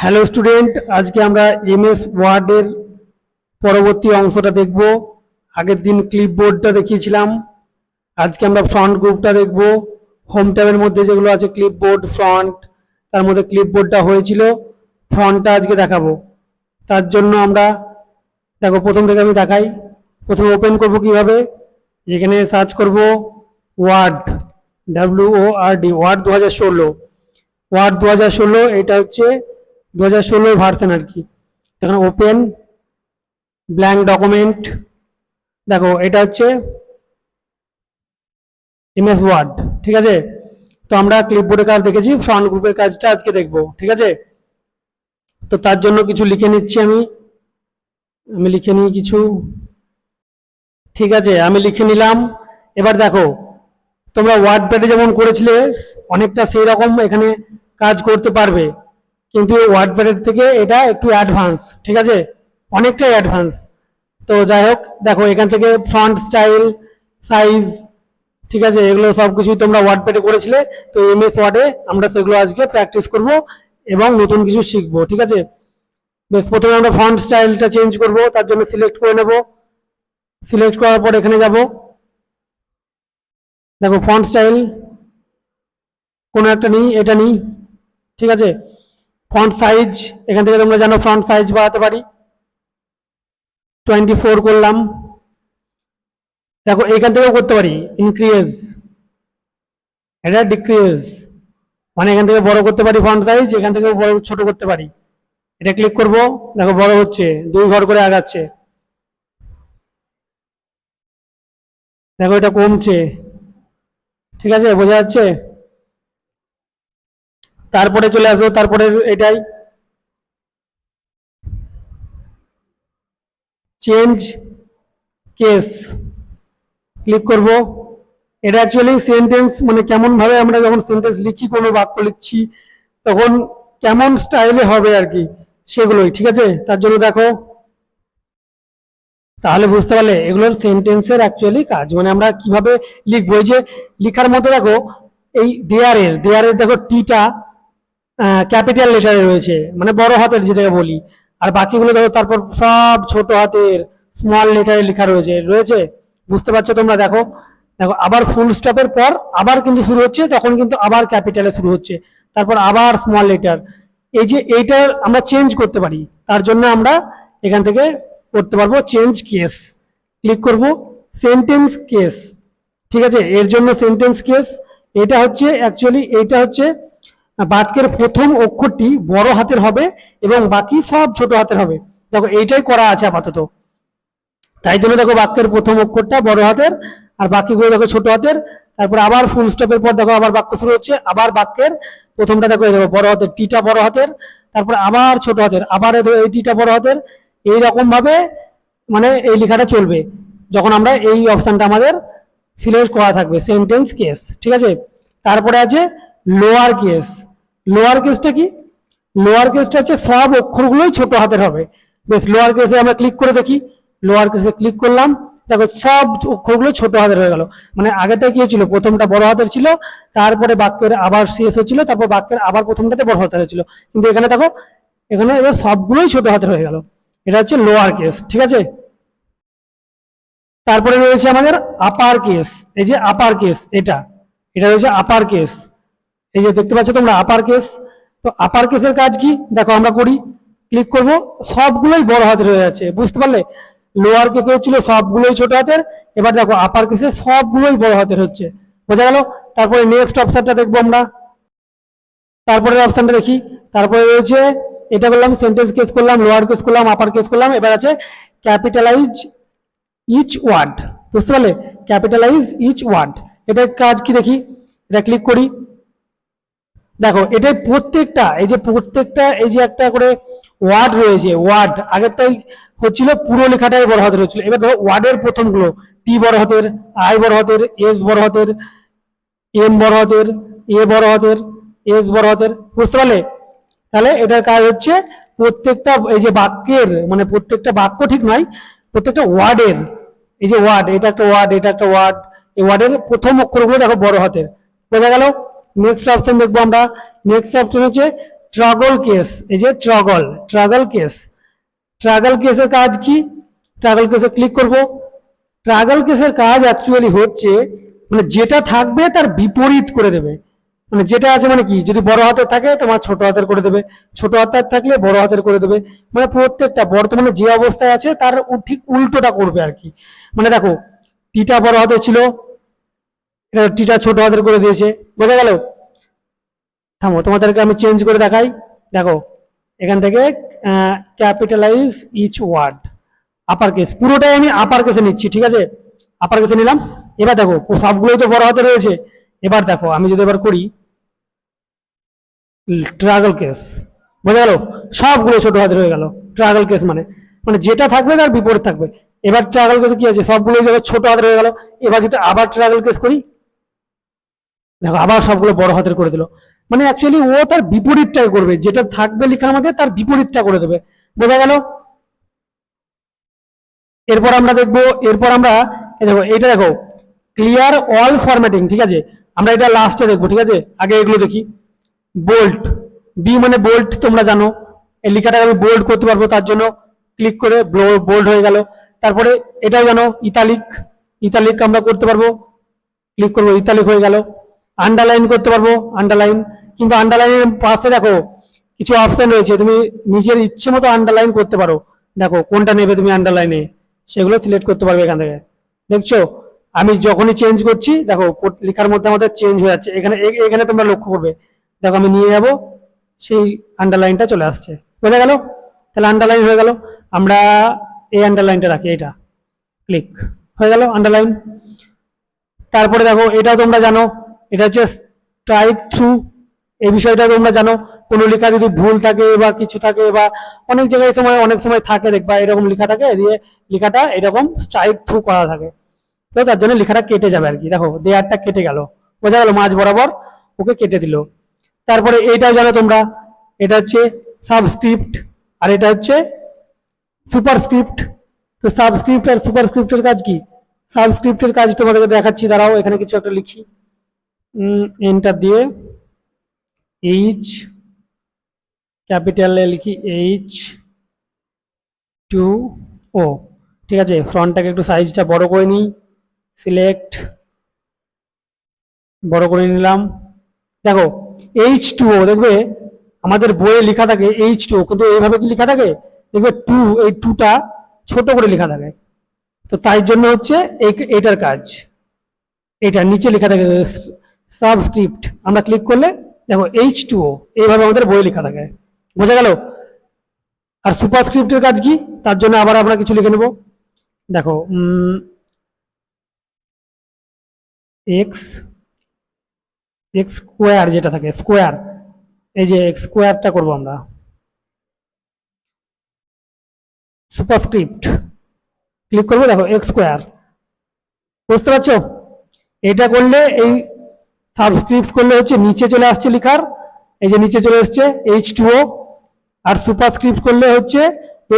Hello student, আজকে আমরা MS ওয়ার্ডের পরবর্তী অংশটা দেখব। আগের দিন ক্লিপবোর্ডটা দেখিয়েছিলাম, আজকে আমরা ফ্রন্ট গ্রুপটা দেখব। হোম ট্যাবের মধ্যে যেগুলো আছে ক্লিপবোর্ড, ফ্রন্ট, তার মধ্যে ক্লিপবোর্ডটা হয়েছিল, ফ্রন্টটা আজকে দেখাবো। তার জন্য আমরা দেখো প্রথম থেকে আমি দেখাই। প্রথমে ওপেন করব কিভাবে, এখানে সার্চ করব ওয়ার্ড, WORD, ওয়ার্ড 2016, ওয়ার্ড 2016, এটা হচ্ছে 2016 ভার্সন আর কি। দেখুন ওপেন ব্ল্যাঙ্ক ডকুমেন্ট, দেখো এটা হচ্ছে এমএস ওয়ার্ড, ঠিক আছে। তো আমরা ক্লিপবোর্ডের কাজ দেখেছি, ফ্রন্ট গ্রুপের কাজটা আজকে দেখব, ঠিক আছে। তো তার জন্য কিছু লিখে নিচ্ছি, আমি লিখে নিই কিছু, ঠিক আছে, আমি লিখে নিলাম। এবার দেখো তোমরা ওয়ার্ড প্যাডে যেমন করেছিলে অনেকটা সেই রকম এখানে কাজ করতে পারবে, কিন্তু ওয়ার্ড প্যাডের থেকে এটা একটু অ্যাডভান্স, ঠিক আছে, অনেকটাই অ্যাডভান্স। তো যাই হোক, দেখো এখান থেকে ফন্ট স্টাইল, সাইজ, ঠিক আছে, এগুলো সব কিছুই তোমরা ওয়ার্ড প্যাডে করেছিলে। তো এমএস ওয়ার্ডে আমরা সেগুলো আজকে প্র্যাকটিস করব এবং নতুন কিছু শিখবো, ঠিক আছে। বেশ, প্রথমে আমরা ফন্ট স্টাইলটা চেঞ্জ করব, তার জন্য সিলেক্ট করে নেব। সিলেক্ট করার পর এখানে যাব, দেখো ফন্ট স্টাইল কোনো একটা নিই, এটা নিই, ঠিক আছে। ফন্ট সাইজ, এখান থেকে তোমরা জানো ফন্ট সাইজ বাড়াতে পারি, 24 করলাম। দেখো এখান থেকেও করতে পারি ইনক্রিজ, এটা ডিক্রিজ, মানে এখান থেকে বড় করতে পারি ফন্ট সাইজ, এখান থেকে বড় ছোট করতে পারি। এটা ক্লিক করব, দেখো বড় হচ্ছে, 2 ঘর করে আগাচ্ছে, দেখো এটা কমছে, ঠিক আছে, বোঝা যাচ্ছে। তারপরে চলে আসো, তারপরে এটাই চেঞ্জ কেস, ক্লিক করব। এটা অ্যাকচুয়ালি সেন্টেন্স, মানে কেমন ভাবে আমরা যখন সেন্টেন্স লিখছি, কোনো বাক্য লিখছি, তখন কেমন স্টাইলে হবে আর কি, সেগুলোই, ঠিক আছে। তার জন্য দেখো, তাহলে বুঝতে পারলে এগুলোর সেন্টেন্সের অ্যাকচুয়ালি কাজ, মানে আমরা কিভাবে লিখবো। এই যে লিখার মধ্যে দেখো এই দেয়ারের দেখো টিটা ক্যাপিটাল লেটারে রয়েছে, মানে বড় হাতের যেটাকে বলি, আর বাকিগুলো দেখো তারপর সব ছোট হাতের স্মল লেটারে লেখা রয়েছে রয়েছে বুঝতে পারছো তোমরা। দেখো দেখো আবার ফুল স্টপের পর আবার কিন্তু শুরু হচ্ছে, তখন কিন্তু আবার ক্যাপিটালে শুরু হচ্ছে, তারপর আবার স্মল লেটার। এই যে এইটার আমরা চেঞ্জ করতে পারি, তার জন্য আমরা এখান থেকে করতে পারবো চেঞ্জ কেস, ক্লিক করব সেন্টেন্স কেস, ঠিক আছে। এর জন্য সেন্টেন্স কেস, এটা হচ্ছে অ্যাকচুয়ালি এটা হচ্ছে বাক্যের প্রথম অক্ষরটি বড় হাতের হবে এবং বাকি সব ছোট হাতের হবে। দেখো এইটাই করা আছে আপাতত, তাই জন্য দেখো বাক্যের প্রথম অক্ষরটা বড় হাতের আর বাকিগুলো দেখো ছোট হাতের। তারপর আবার ফুল স্টপের পর দেখো আবার বাক্য শুরু হচ্ছে, আবার বাক্যের প্রথমটা দেখো এই দেখো বড় হাতের, টিটা বড় হাতের, তারপর আবার ছোট হাতের, আবার এই টিটা বড় হাতের। এইরকম ভাবে মানে এই লেখাটা চলবে যখন আমরা এই অপশনটা আমাদের সিলেক্ট করা থাকবে, সেন্টেন্স কেস, ঠিক আছে। তারপরে আছে লোয়ার কেস। লোয়ার কেসটা কি? লোয়ার কেসটা হচ্ছে সব অক্ষরগুলোই ছোট হাতের হবে। বেশ, লোয়ার কেসে আমরা ক্লিক করে দেখি, লোয়ার কেসে ক্লিক করলাম, দেখো সব অক্ষরগুলো ছোট হাতের হয়ে গেল। মানে আগেটা কি হয়েছিল, প্রথমটা বড় হাতের ছিল, তারপরে বাক্যের আবার শেষ হচ্ছিল, তারপর বাক্যের আবার প্রথমটাতে বড় হাতের হয়েছিল, কিন্তু এখানে দেখো এখানে এবার সবগুলোই ছোট হাতের হয়ে গেল। এটা হচ্ছে লোয়ার কেস, ঠিক আছে। তারপরে রয়েছে আমাদের আপার কেস। এই যে আপার কেস, এটা এটা রয়েছে আপার কেস, এই যে দেখতে পাচ্ছ তোমরা আপার কেস। তো আপার কেসের কাজ কি দেখো, আমরা করি, ক্লিক করব, সবগুলোই বড় হাতের হয়ে যাচ্ছে, বুঝতে পারলে। লোয়ার কেসে হচ্ছিল সবগুলোই ছোট হাতের, এবার দেখো আপার কেসে সবগুলোই বড় হাতের হচ্ছে, বোঝা গেল। তারপরে নেক্সট অপশনটা দেখবো আমরা, তারপরে অপশনটা দেখি। তারপরে রয়েছে এটা করলাম সেন্টেন্স কেস করলাম, লোয়ার কেস করলাম, আপার কেস করলাম, এবার আছে ক্যাপিটালাইজ ইচ ওয়ার্ড, বুঝতে পারলে, ক্যাপিটালাইজ ইচ ওয়ার্ড। এটার কাজ কি দেখি, এটা ক্লিক করি, দেখো এটা প্রত্যেকটা এই যে প্রত্যেকটা এই যে একটা করে ওয়ার্ড রয়েছে, ওয়ার্ড আগেরটাই হচ্ছিল পুরো লেখাটাই বড় হাতের হচ্ছিল, এবার দেখো ওয়ার্ডের প্রথমগুলো টি বড় হাতের, আই বড় হাতের, এস বড় হাতের, এম বড় হাতের, এ বড় হাতের, এস বড় হাতের, বুঝতে পারলে। তাহলে এটার কাজ হচ্ছে প্রত্যেকটা এই যে বাক্যের, মানে প্রত্যেকটা বাক্য ঠিক নয়, প্রত্যেকটা ওয়ার্ডের, এই যে ওয়ার্ড, এটা একটা ওয়ার্ড, এটা একটা ওয়ার্ড, এই ওয়ার্ডের প্রথম অক্ষরগুলো দেখো বড় হাতের, বোঝা গেল। নেক্সট অপশন দেখবো আমরা, নেক্সট অপশন হচ্ছে ট্রাগল কেস, এই যে ট্রাগল কেস, ট্রাগল কেসের কাজ কি? ট্রাগল কেসে ক্লিক করব। ট্রাগল কেসের কাজ অ্যাকচুয়ালি হচ্ছে মানে যেটা থাকবে তার বিপরীত করে দেবে। মানে যেটা আছে মানে কি, যদি বড় হাতের থাকে তোমার ছোট হাতের করে দেবে, ছোট হাতের থাকলে বড় হাতের করে দেবে, মানে প্রত্যেকটা বর্তমানে যে অবস্থায় আছে তার ঠিক উল্টোটা করবে আর কি। মানে দেখো টিটা বড় হাতের ছিল, এটা টিটা ছোট হাতের করে দিয়েছে, বোঝা গেল? থামো তোমাদেরকে আমি চেঞ্জ করে দেখাই। দেখো এখান থেকে capitalise each word, upper case, পুরোটাই আমি আপার কেসে নিচ্ছি, ঠিক আছে? আপার কেসে নিলাম। এবার দেখো সবগুলোই তো বড় হাতে রয়েছে। এবার দেখো আমি যদি এবার করি ট্রাগল কেস, বোঝা গেল? সবগুলো ছোট হাতে হয়ে গেল। ট্রাগল কেস মানে মানে যেটা থাকবে তার বিপরীত থাকবে। এবার ট্রাগল কেসে কি আছে, সবগুলো জায়গায় ছোট হাতে হয়ে গেল। এবার যদি আবার ট্রাগল কেস করি, দেখো আবার সবগুলো বড় হাতের করে দিল। মানে অ্যাকচুয়ালি ও তার বিপরীতটা করবে, যেটা থাকবে লেখার মধ্যে তার বিপরীতটা করে দেবে, বোঝা গেল? এরপর আমরা দেখবো, এরপর আমরা দেখো এটা দেখো ক্লিয়ার অল ফরম্যাটিং, ঠিক আছে? আমরা এটা লাস্টে দেখবো, ঠিক আছে? আগে এগুলো দেখি। বোল্ট, বি মানে বোল্ট, তোমরা জানো এই লেখাটাকে আমি বোল্ড করতে পারবো, তার জন্য ক্লিক করে বোল্ড হয়ে গেল। তারপরে এটাও জানো ইতালিক, ইতালিক আমরা করতে পারবো, ক্লিক করবো, ইতালিক হয়ে গেল। আন্ডারলাইন করতে পারবো, আন্ডারলাইন, কিন্তু আন্ডারলাইনের পাশে দেখো কিছু অপশন রয়েছে, তুমি নিজের ইচ্ছে মতো আন্ডারলাইন করতে পারো। দেখো কোনটা নেবে তুমি আন্ডারলাইনে, সেগুলো সিলেক্ট করতে পারবে এখান থেকে। দেখছো আমি যখনই চেঞ্জ করছি দেখো লেখার মধ্যে আমাদের চেঞ্জ হয়ে যাচ্ছে। এখানে এখানে তোমরা লক্ষ্য করবে, দেখো আমি নিয়ে যাব, সেই আন্ডারলাইনটা চলে আসছে, বোঝা গেল? তাহলে আন্ডারলাইন হয়ে গেল। আমরা এই আন্ডারলাইনটা রাখি, এটা ক্লিক হয়ে গেল আন্ডারলাইন। তারপরে দেখো এটাও তোমরা জানো, এটা হচ্ছে স্ট্রাইক থ্রু, এই বিষয়টা তোমরা জানো। কোনো লেখা যদি ভুল থাকে বা কিছু থাকে বা অনেক জায়গায় সময় অনেক সময় থাকে, দেখবা এরকম লেখা থাকে, দিয়ে লেখাটা এরকম স্ট্রাইক থ্রু করা থাকে, তো তার জন্য লেখাটা কেটে যাবে আর কি। দেখো দেয়ারটা কেটে গেল, বোঝা গেল? মাঝ বরাবর ওকে কেটে দিল। তারপরে এইটাও জানো তোমরা, এটা হচ্ছে সাবস্ক্রিপ্ট আর এটা হচ্ছে সুপারস্ক্রিপ্ট। তো সাবস্ক্রিপ্ট আর সুপারস্ক্রিপ্টের কাজ কি? সাবস্ক্রিপ্টের কাজ তোমাদেরকে দেখাচ্ছি, দাঁড়াও এখানে কিছু একটা লিখি, এন্টার দিয়ে এইচ, ক্যাপিটালে লিখি এইচ টু ও, ঠিক আছে? ফ্রন্টটাকে একটু সাইজটা বড় করে নিই, সিলেক্ট, বড় করে নিলাম। দেখো এইচ টু ও, দেখবে আমাদের বইয়ে লেখা থাকে এইচ টু, কিন্তু এইভাবে কি লেখা থাকে? দেখবে টু, এই টুটা ছোট করে লেখা থাকে, তো তাই জন্য হচ্ছে এইটার কাজ। এটা নিচে লেখা থাকে সাবস্ক্রিপ্ট, আমরা ক্লিক করলে দেখো এইচ টু ও এইভাবে আমাদের বইয়ে লেখা থাকে, বোঝা গেল? আর সুপারস্ক্রিপ্টের কাজ কি, তার জন্য আবার আমরা কিছু লিখে নেব। দেখো এক্স, এক্স স্কোয়ার যেটা থাকে স্কোয়ার, এই যে এক্স স্কোয়ারটা করবো আমরা, সুপারস্ক্রিপ্ট ক্লিক করবো, দেখো এক্স স্কোয়ার, বুঝতে পারছো? এটা করলে এই সাবস্ক্রিপ্ট করলে হচ্ছে নিচে চলে আসছে লেখার, এই যে নিচে চলে আসছে এইচ টু ও, আর সুপারস্ক্রিপ্ট করলে হচ্ছে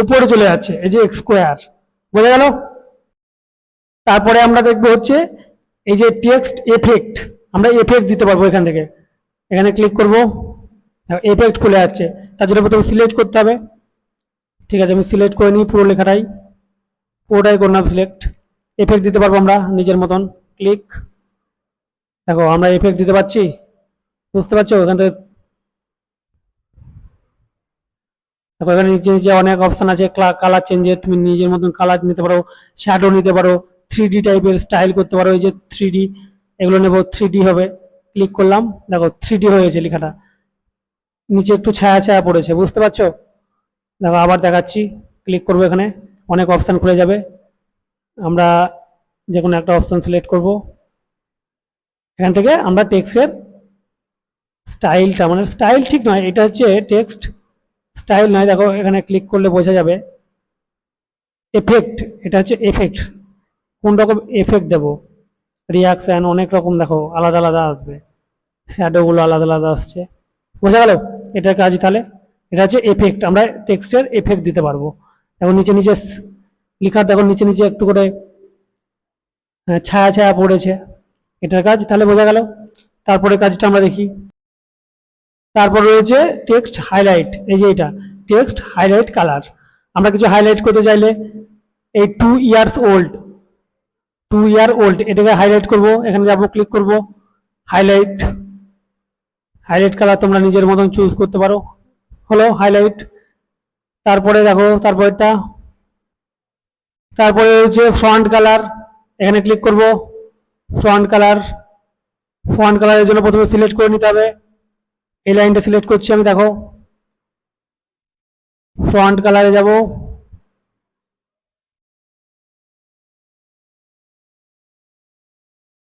উপরে চলে যাচ্ছে, এই যে এক্স স্কোয়ার, বোঝা গেল? তারপরে আমরা দেখবো হচ্ছে এই যে টেক্সট এফেক্ট, আমরা এফেক্ট দিতে পারবো এখান থেকে, এখানে ক্লিক করবো, এফেক্ট খুলে যাচ্ছে। তার জন্য প্রথমে সিলেক্ট করতে হবে, ঠিক আছে? আমি সিলেক্ট করে নিই পুরো লেখাটাই, পুরোটাই করলাম সিলেক্ট। এফেক্ট দিতে পারবো আমরা নিজের মতন, ক্লিক, দেখো আমরা এফেক্ট দিতে পারছি, বুঝতে পারছো? এখান থেকে দেখো এখানে নিচে নিচে অনেক অপশন আছে, কালার চেঞ্জের, তুমি নিজের মতন কালার নিতে পারো, শ্যাডো নিতে পারো, থ্রি ডি টাইপের স্টাইল করতে পারো, এই যে থ্রি ডি, এগুলো নেবো, থ্রি ডি হবে, ক্লিক করলাম, দেখো থ্রি ডি হয়েছে লেখাটা, নিচে একটু ছায়া ছায়া পড়েছে, বুঝতে পারছো? দেখো আবার দেখাচ্ছি, ক্লিক করবো, এখানে অনেক অপশন খুলে যাবে, আমরা যে কোনো একটা অপশন সিলেক্ট করব, এখান থেকে আমরা টেক্সটের স্টাইলটা, মানে স্টাইল ঠিক নয়, এটা হচ্ছে টেক্সট স্টাইল নয়, দেখো এখানে ক্লিক করলে বোঝা যাবে, এফেক্ট, এটা হচ্ছে এফেক্ট, কোন রকম এফেক্ট দেবো, রিয়াকশন অনেক রকম, দেখো আলাদা আলাদা আসবে, শ্যাডোগুলো আলাদা আলাদা আসছে, বোঝা গেল? এটার কাজ তাহলে এটা হচ্ছে এফেক্ট, আমরা টেক্সটের এফেক্ট দিতে পারবো। দেখো নিচে নিচে লেখার, দেখো নিচে নিচে একটু করে ছায়া ছায়া পড়েছে, এটার কাজ তাহলে বোঝা গেল। তারপরে কাজটা আমরা দেখি, তারপর রয়েছে টেক্সট হাইলাইট, এই যে এটা টেক্সট হাইলাইট কালার। আমরা কিছু হাইলাইট করতে চাইলে এই 2 ইয়ার ওল্ড এটাকে হাইলাইট করব, এখানে যাব ক্লিক করব হাইলাইট, হাইলাইট কালার তোমরা নিজের মতন চুজ করতে পারো, হলো হাইলাইট। তারপরে দেখো তারপরটা, তারপরে হচ্ছে ফন্ট কালার, এখানে ক্লিক করব ফন্ট কালার। ফন্ট কালারের জন্য প্রথমে সিলেক্ট করে নিতে হবে, এই লাইনটা সিলেক্ট করছি আমি, দেখো ফন্ট কালারে যাব,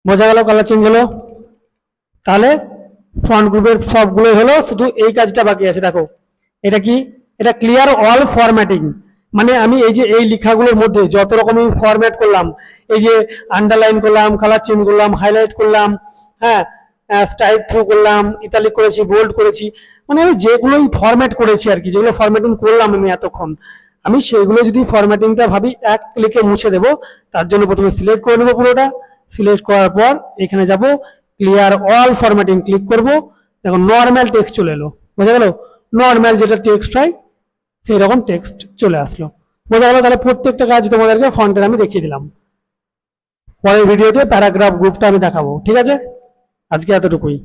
বোঝা গেল কালার চেঞ্জ হলো। তাহলে ফন্ট গ্রুপের সবগুলোই হলো, শুধু এই কাজটা বাকি আছে। দেখো এটা কি, এটা ক্লিয়ার অল ফরম্যাটিং, মানে আমি এই যে এই লেখাগুলোর মধ্যে যত রকম ফরম্যাট করলাম, এই যে আন্ডারলাইন করলাম, কালার চেঞ্জ করলাম, হাইলাইট করলাম, হ্যাঁ স্টাইল থ্রু করলাম, ইতালিক করেছি, বোল্ড করেছি, মানে আমি যেগুলোই ফরম্যাট করেছি আর কি, যেগুলো ফরম্যাটিং করলাম আমি এতক্ষণ, আমি সেইগুলো যদি ফরম্যাটিংটা ভাবি এক ক্লিকে মুছে দেবো, তার জন্য প্রথমে সিলেক্ট করে নেবো পুরোটা। সিলেক্ট করার পর এখানে যাব ক্লিয়ার অল ফরম্যাটিং ক্লিক করব, দেখো নর্মাল টেক্সট চলে এলো, বোঝা গেল নর্মাল যেটা টেক্সট হয় সেই রকম টেক্সট চলে আসলো, বোঝা গেল। তাহলে প্রত্যেকটা কাজ তোমাদেরকে ফন্টের আমি দেখিয়ে দিলাম, পরের ভিডিওতে প্যারাগ্রাফ গ্রুপটা আমি দেখাবো, ঠিক আছে। আজকে এতটুকুই।